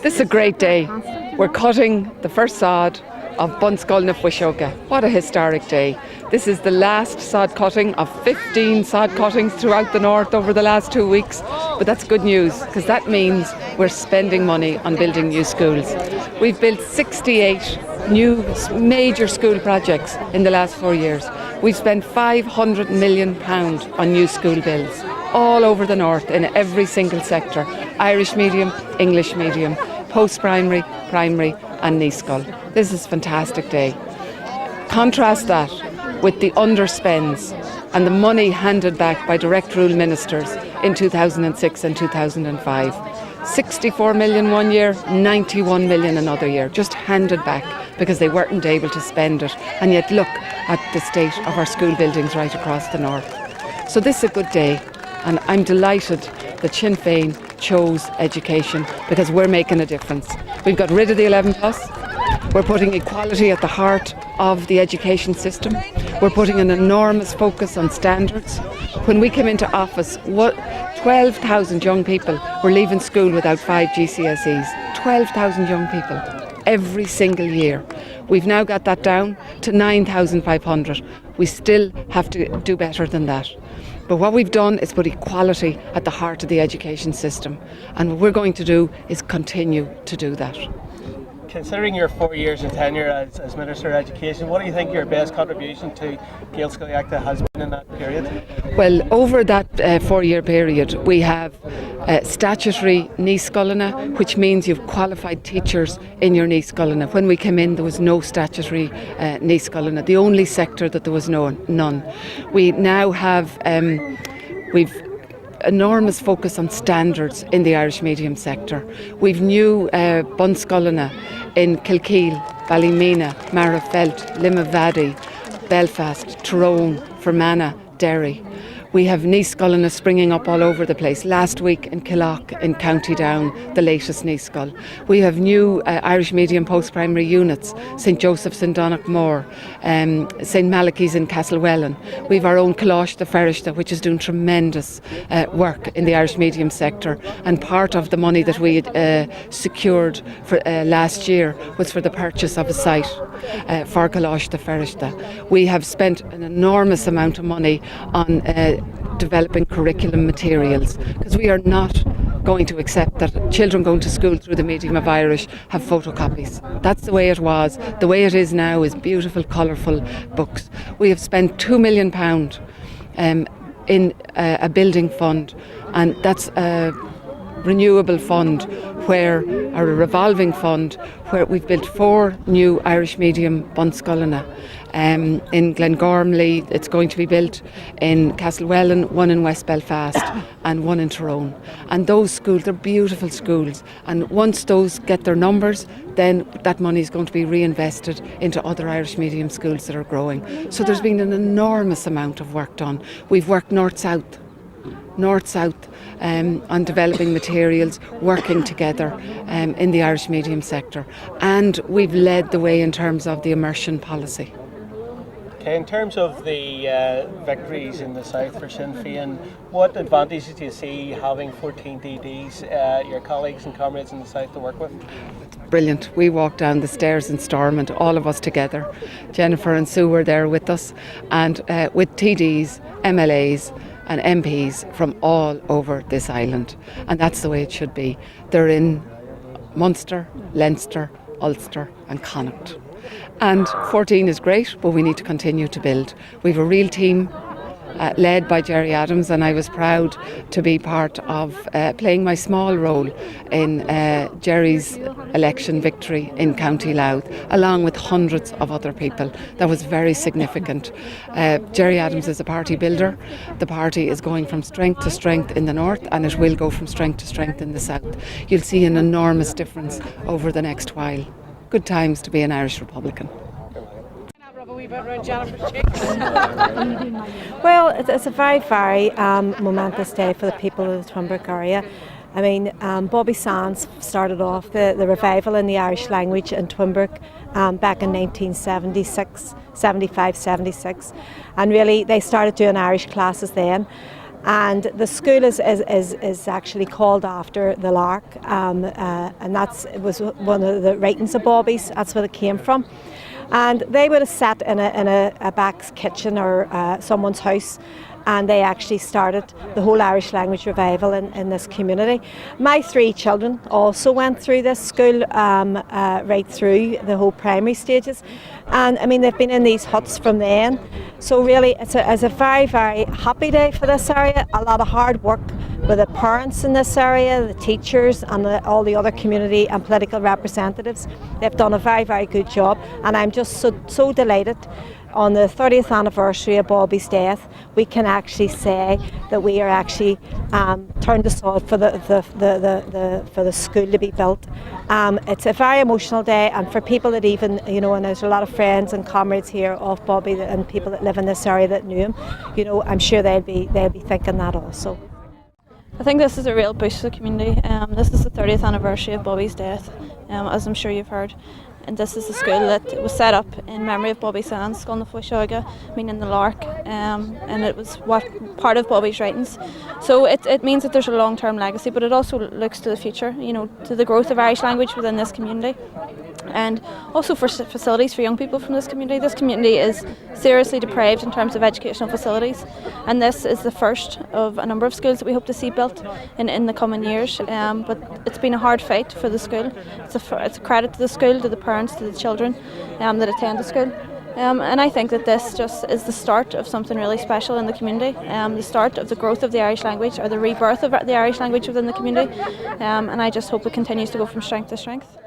This is a great day. We're cutting the first sod of Bunscoil na Fuiseoige. What a historic day. This is the last sod cutting of 15 sod cuttings throughout the north over the last 2 weeks. But that's good news, because that means we're spending money on building new schools. We've built 68 new major school projects in the last 4 years. We've spent £500 million on new school builds all over the north in every single sector: Irish medium, English medium, post-primary, primary and Bunscoil. This is a fantastic day. Contrast that with the underspends and the money handed back by direct rule ministers in 2006 and 2005. 64 million one year, 91 million another year, just handed back because they weren't able to spend it. And yet look at the state of our school buildings right across the north. So this is a good day, and I'm delighted that Sinn Fein chose education, because we're making a difference. We've got rid of the 11 plus. We're putting equality at the heart of the education system. We're putting an enormous focus on standards. When we came into office, 12,000 young people were leaving school without 5 GCSEs. 12,000 young people every single year. We've now got that down to 9,500. We still have to do better than that. But what we've done is put equality at the heart of the education system. And what we're going to do is continue to do that. Considering your 4 years in tenure as Minister of Education, what do you think your best contribution to Gaelscoil has been in that period? Well, over that 4-year period, we have statutory Bunscoil, which means you've qualified teachers in your Bunscoil. When we came in, there was no statutory Bunscoil, the only sector that there was none. We now have, we've enormous focus on standards in the Irish medium sector. We've new Bunscoil in Kilkeel, Ballymena, Marafelt, Limavady, Belfast, Tyrone, Fermanagh, Derry. We have Bunscoil springing up all over the place. Last week in Killock, in County Down, the latest Bunscoil. We have new Irish medium post-primary units, St Joseph's in Donaghmore, St Malachy's in Castlewellan. We have our own Coláiste the Ferrishta, which is doing tremendous work in the Irish medium sector. And part of the money that we secured for last year was for the purchase of a site for Coláiste the Ferrishta. We have spent an enormous amount of money on developing curriculum materials, because we are not going to accept that children going to school through the medium of Irish have photocopies. That's the way it was. The way it is now is beautiful, colourful books. We have spent £2 million in a building fund, and that's a renewable fund, where a revolving fund, where we've built 4 new Irish medium Bunscoil. In Glengormley, it's going to be built in Castlewellan, 1 in West Belfast and 1 in Tyrone. And those schools, they're beautiful schools. And once those get their numbers, then that money is going to be reinvested into other Irish medium schools that are growing. So there's been an enormous amount of work done. We've worked north-south on developing materials, working together in the Irish medium sector. And we've led the way in terms of the immersion policy. Okay, in terms of the victories in the south for Sinn Féin, what advantages do you see having 14 DDs, your colleagues and comrades in the south to work with? It's brilliant. We walked down the stairs in Stormont, all of us together. Jennifer and Sue were there with us, and with TDs, MLAs and MPs from all over this island. And that's the way it should be. They're in Munster, Leinster, Ulster and Connacht. And 14 is great, but we need to continue to build. We have a real team led by Gerry Adams, and I was proud to be part of playing my small role in Gerry's election victory in County Louth, along with hundreds of other people. That was very significant. Gerry Adams is a party builder. The party is going from strength to strength in the north, and it will go from strength to strength in the south. You'll see an enormous difference over the next while. Good times to be an Irish Republican. Well, it's a very, very momentous day for the people of the Twinbrook area. I mean, Bobby Sands started off the revival in the Irish language in Twinbrook back in 1976, 75, 76. And really, they started doing Irish classes then. And the school is actually called after the lark, and it was one of the writings of Bobby's. That's where it came from. And they would have sat in a back kitchen or someone's house, and they actually started the whole Irish language revival in this community. My 3 children also went through this school right through the whole primary stages, and I mean they've been in these huts from then. So really it's a very, very happy day for this area. A lot of hard work with the parents in this area, the teachers and all the other community and political representatives. They've done a very, very good job, and I'm just so delighted. On the 30th anniversary of Bobby's death, we can actually say that we are actually turned the sod for the school to be built. It's a very emotional day, and for people that even, you know, and there's a lot of friends and comrades here of Bobby and people that live in this area that knew him, you know, I'm sure they'll be thinking that also. I think this is a real boost to the community. This is the 30th anniversary of Bobby's death, as I'm sure you've heard. And this is a school that was set up in memory of Bobby Sands, on the Fuiseoige, meaning the lark, and it was part of Bobby's writings. So it means that there's a long-term legacy, but it also looks to the future, you know, to the growth of Irish language within this community, and also for facilities for young people from this community. This community is seriously deprived in terms of educational facilities, and this is the first of a number of schools that we hope to see built in the coming years. But it's been a hard fight for the school. It's a credit to the school, to the parents, to the children that attend the school. And I think that this just is the start of something really special in the community, the start of the growth of the Irish language, or the rebirth of the Irish language within the community, and I just hope it continues to go from strength to strength.